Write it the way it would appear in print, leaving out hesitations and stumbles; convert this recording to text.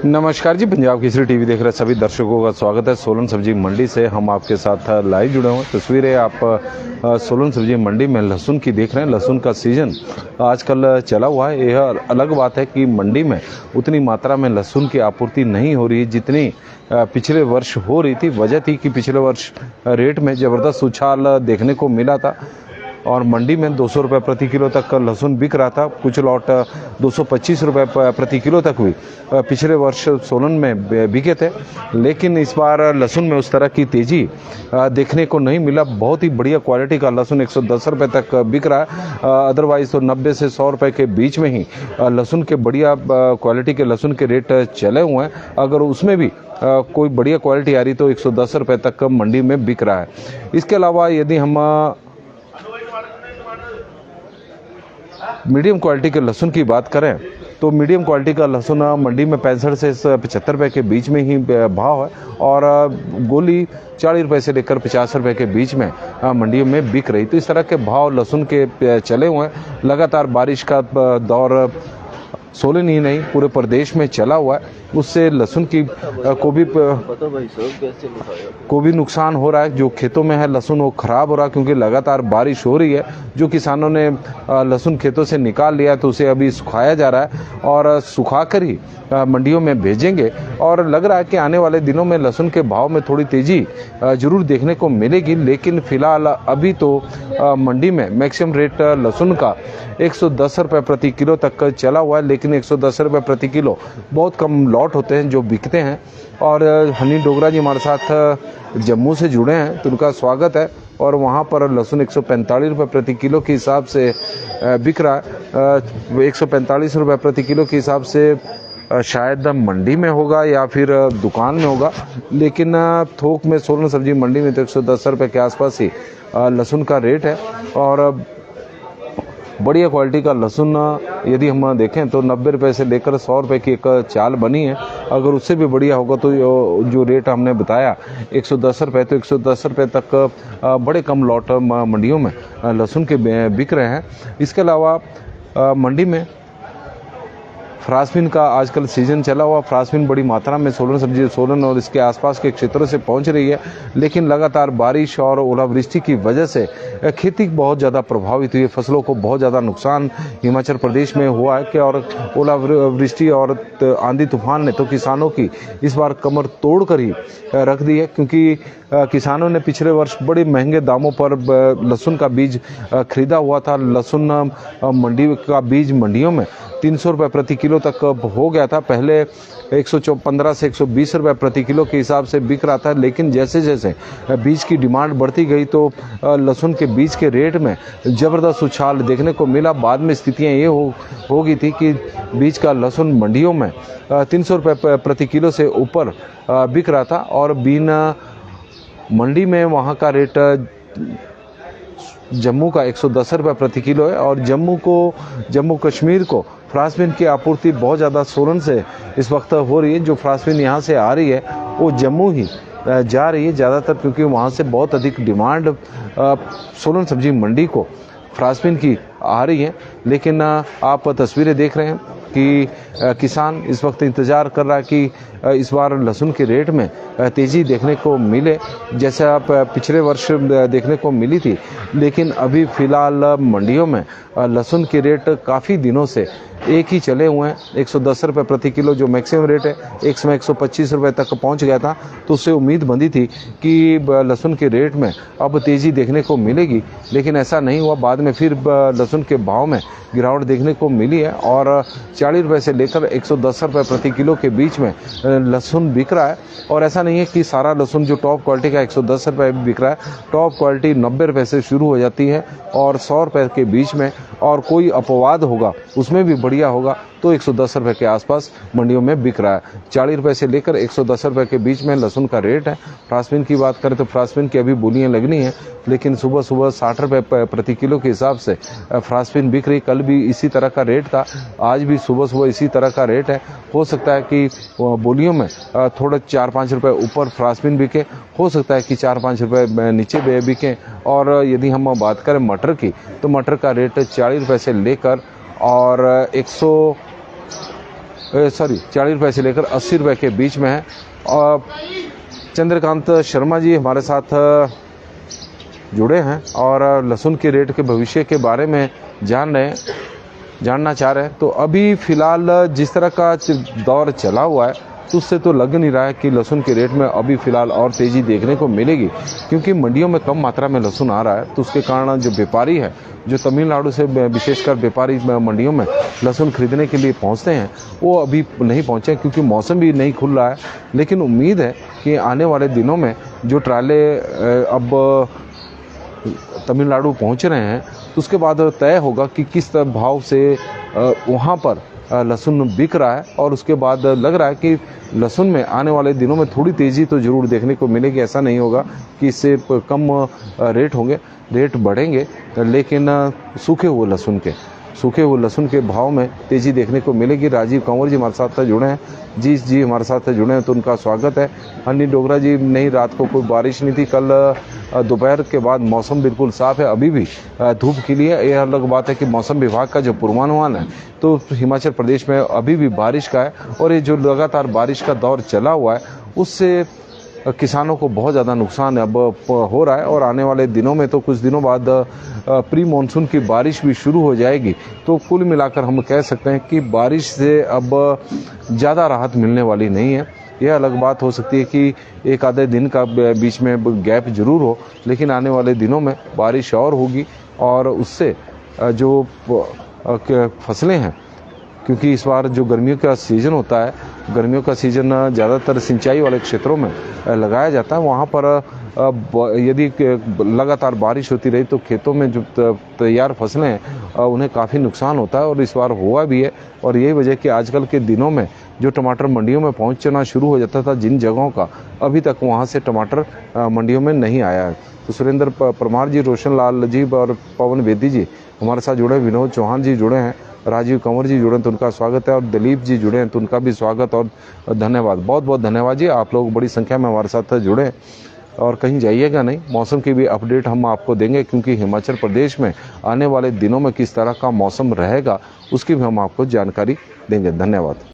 नमस्कार जी, पंजाब केसरी टीवी देख रहे सभी दर्शकों का स्वागत है। सोलन सब्जी मंडी से हम आपके साथ लाइव जुड़े हुए हैं। तस्वीरें आप सोलन सब्जी मंडी में लहसुन की देख रहे हैं। लहसुन का सीजन आजकल चला हुआ है। यह अलग बात है कि मंडी में उतनी मात्रा में लहसुन की आपूर्ति नहीं हो रही जितनी पिछले वर्ष हो रही थी। वजह थी कि पिछले वर्ष रेट में ज़बरदस्त उछाल देखने को मिला था और मंडी में 200 रुपये प्रति किलो तक लहसुन बिक रहा था। कुछ लॉट 225 रुपये प्रति किलो तक भी पिछले वर्ष सोलन में बिके थे, लेकिन इस बार लहसुन में उस तरह की तेज़ी देखने को नहीं मिला। बहुत ही बढ़िया क्वालिटी का लहसुन 110 रुपये तक बिक रहा है। अदरवाइज़ तो 90 से 100 रुपये के बीच में ही लहसुन के बढ़िया क्वालिटी के लहसुन के रेट चले हुए हैं। अगर उसमें भी कोई बढ़िया क्वालिटी आ रही तो 110 रुपये तक मंडी में बिक रहा है। इसके अलावा यदि हम मीडियम क्वालिटी के लहसुन की बात करें तो मीडियम क्वालिटी का लहसुन मंडी में 65 से 75 रुपये के बीच में ही भाव है और गोली 40 रुपये से लेकर 50 रुपये के बीच में मंडियों में बिक रही। तो इस तरह के भाव लहसुन के चले हुए हैं। लगातार बारिश का दौर सोलन ही नहीं पूरे प्रदेश में चला हुआ है, उससे लहसुन की को भी नुकसान हो रहा है। जो खेतों में है लहसुन वो खराब हो रहा है क्योंकि लगातार बारिश हो रही है। जो किसानों ने लहसुन खेतों से निकाल लिया तो उसे अभी सुखाया जा रहा है और सुखाकर ही मंडियों में भेजेंगे। और लग रहा है कि आने वाले दिनों में लहसुन के भाव में थोड़ी तेज़ी जरूर देखने को मिलेगी, लेकिन फिलहाल अभी तो मंडी में मैक्सिमम रेट लहसुन का 110 रुपये प्रति किलो तक चला हुआ है। लेकिन 110 रुपये प्रति किलो बहुत कम लॉट होते हैं जो बिकते हैं। और हनी डोगरा जी हमारे साथ जम्मू से जुड़े हैं तो उनका स्वागत है। और वहाँ पर लहसुन 145 रुपये प्रति किलो के हिसाब से बिक रहा है। 145 रुपये प्रति किलो के हिसाब से शायद मंडी में होगा या फिर दुकान में होगा, लेकिन थोक में सोलन सब्जी मंडी में तो 110 रुपये के आसपास ही लहसुन का रेट है। और बढ़िया क्वालिटी का लहसुन यदि हम देखें तो 90 रुपये से लेकर 100 रुपये की एक चाल बनी है। अगर उससे भी बढ़िया होगा तो जो रेट हमने बताया 110 रुपये, तो 110 रुपये तक बड़े कम लॉट मंडियों में लहसुन के बिक रहे हैं। इसके अलावा मंडी में फ्रांसबीन का आजकल सीजन चला हुआ। फ्रांसबीन बड़ी मात्रा में सोलन और इसके आसपास के क्षेत्रों से पहुंच रही है, लेकिन लगातार बारिश और ओलावृष्टि की वजह से खेती बहुत ज़्यादा प्रभावित हुई है। फसलों को बहुत ज़्यादा नुकसान हिमाचल प्रदेश में हुआ है कि और ओलावृष्टि और आंधी तूफान ने तो किसानों की इस बार कमर तोड़ कर ही रख दी है, क्योंकि किसानों ने पिछले वर्ष बड़े महंगे दामों पर लहसुन का बीज खरीदा हुआ था। लहसुन मंडी का बीज मंडियों में 300 रुपये प्रति किलो तक हो गया था। पहले 115 से 120 रुपये प्रति किलो के हिसाब से बिक रहा था, लेकिन जैसे जैसे बीज की डिमांड बढ़ती गई तो लहसुन के बीज के रेट में ज़बरदस्त उछाल देखने को मिला। बाद में स्थितियाँ ये हो गई थी कि बीज का लहसुन मंडियों में 300 रुपये प्रति किलो से ऊपर बिक रहा था और बीन मंडी में वहाँ का रेट जम्मू का 110 रुपये प्रति किलो है। और जम्मू कश्मीर को फ्रांसबीन की आपूर्ति बहुत ज़्यादा सोलन से इस वक्त हो रही है। जो फ्रांसबीन यहाँ से आ रही है वो जम्मू ही जा रही है ज़्यादातर, क्योंकि वहाँ से बहुत अधिक डिमांड सोलन सब्जी मंडी को फ्रांसबीन की आ रही है। लेकिन आप तस्वीरें देख रहे हैं कि किसान इस वक्त इंतज़ार कर रहा है कि इस बार लहसुन के रेट में तेज़ी देखने को मिले, जैसे आप पिछले वर्ष देखने को मिली थी। लेकिन अभी फ़िलहाल मंडियों में लहसुन के रेट काफ़ी दिनों से एक ही चले हुए हैं। 110 रुपये प्रति किलो जो मैक्सिमम रेट है, एक समय 125 रुपये तक पहुंच गया था, तो उससे उम्मीद बंधी थी कि लहसुन के रेट में अब तेज़ी देखने को मिलेगी, लेकिन ऐसा नहीं हुआ। बाद में फिर लहसुन के भाव में गिरावट देखने को मिली है और 40 रुपये से लेकर 110 रुपये प्रति किलो के बीच में लहसुन बिक रहा है। और ऐसा नहीं है कि सारा लहसुन जो टॉप क्वालिटी का 110 रुपये बिक रहा है, टॉप क्वालिटी 90 रुपये से शुरू हो जाती है और 100 रुपये के बीच में, और कोई अपवाद होगा उसमें भी बढ़िया होगा तो 110 रुपये के आसपास मंडियों में बिक रहा है। 40 रुपये से लेकर 110 रुपये के बीच में लहसुन का रेट है। फ्रांसबीन की बात करें तो फ्रांसबीन की अभी बोलियां लगनी है, लेकिन सुबह सुबह 60 रुपये प्रति किलो के हिसाब से फ्रांसबीन बिक रही। कल भी इसी तरह का रेट था, आज भी सुबह सुबह इसी तरह का रेट है। हो सकता है कि बोलियों में थोड़ा 4-5 रुपये ऊपर फ्रांसबीन बिके, हो सकता है कि 4-5 रुपये नीचे बिके। और यदि हम बात करें मटर की, तो मटर का रेट 40 रुपये से लेकर और 40 रुपये से लेकर 80 रुपये के बीच में है। और चंद्रकांत शर्मा जी हमारे साथ जुड़े हैं और लहसुन के रेट के भविष्य के बारे में जानना चाह रहे हैं। तो अभी फ़िलहाल जिस तरह का दौर चला हुआ है, तो उससे तो लग नहीं रहा है कि लहसुन के रेट में अभी फ़िलहाल और तेज़ी देखने को मिलेगी, क्योंकि मंडियों में कम मात्रा में लहसुन आ रहा है। तो उसके कारण जो व्यापारी है, जो तमिलनाडु से विशेषकर व्यापारी मंडियों में लहसुन खरीदने के लिए पहुंचते हैं, वो अभी नहीं पहुंचे क्योंकि मौसम भी नहीं खुल रहा है। लेकिन उम्मीद है कि आने वाले दिनों में जो ट्राले अब तमिलनाडु पहुंच रहे हैं, तो उसके बाद तय होगा कि किस भाव से वहां पर लहसुन बिक रहा है। और उसके बाद लग रहा है कि लहसुन में आने वाले दिनों में थोड़ी तेज़ी तो ज़रूर देखने को मिलेगी। ऐसा नहीं होगा कि इससे कम रेट होंगे, रेट बढ़ेंगे, लेकिन सूखे हुए लहसुन के भाव में तेज़ी देखने को मिलेगी। राजीव कंवर जी हमारे साथ जुड़े हैं। जी हमारे साथ जुड़े हैं, तो उनका स्वागत है। हनी डोगरा जी, नहीं रात को कोई बारिश नहीं थी, कल दोपहर के बाद मौसम बिल्कुल साफ़ है, अभी भी धूप खिली है। यह अलग बात है कि मौसम विभाग का जो पूर्वानुमान है, तो हिमाचल प्रदेश में अभी भी बारिश का है। और ये जो लगातार बारिश का दौर चला हुआ है, उससे किसानों को बहुत ज़्यादा नुकसान अब हो रहा है। और आने वाले दिनों में तो कुछ दिनों बाद प्री मानसून की बारिश भी शुरू हो जाएगी। तो कुल मिलाकर हम कह सकते हैं कि बारिश से अब ज़्यादा राहत मिलने वाली नहीं है। यह अलग बात हो सकती है कि एक आधे दिन का बीच में गैप जरूर हो, लेकिन आने वाले दिनों में बारिश और होगी और उससे जो फसलें हैं, क्योंकि इस बार जो गर्मियों का सीज़न होता है, गर्मियों का सीज़न ज़्यादातर सिंचाई वाले क्षेत्रों में लगाया जाता है। वहाँ पर यदि लगातार बारिश होती रही तो खेतों में जो तैयार फसलें हैं उन्हें काफ़ी नुकसान होता है, और इस बार हुआ भी है। और यही वजह कि आजकल के दिनों में जो टमाटर मंडियों में पहुँचना शुरू हो जाता था जिन जगहों का, अभी तक वहाँ से टमाटर मंडियों में नहीं आया है। तो सुरेंद्र परमार जी, रोशन लाल जी और पवन बेदी जी हमारे साथ जुड़े, विनोद चौहान जी जुड़े हैं, राजीव कंवर जी जुड़े हैं, तो उनका स्वागत है। और दिलीप जी जुड़े हैं, तो उनका भी स्वागत और धन्यवाद। बहुत बहुत धन्यवाद जी, आप लोग बड़ी संख्या में हमारे साथ जुड़े। और कहीं जाइएगा नहीं, मौसम की भी अपडेट हम आपको देंगे, क्योंकि हिमाचल प्रदेश में आने वाले दिनों में किस तरह का मौसम रहेगा उसकी भी हम आपको जानकारी देंगे। धन्यवाद।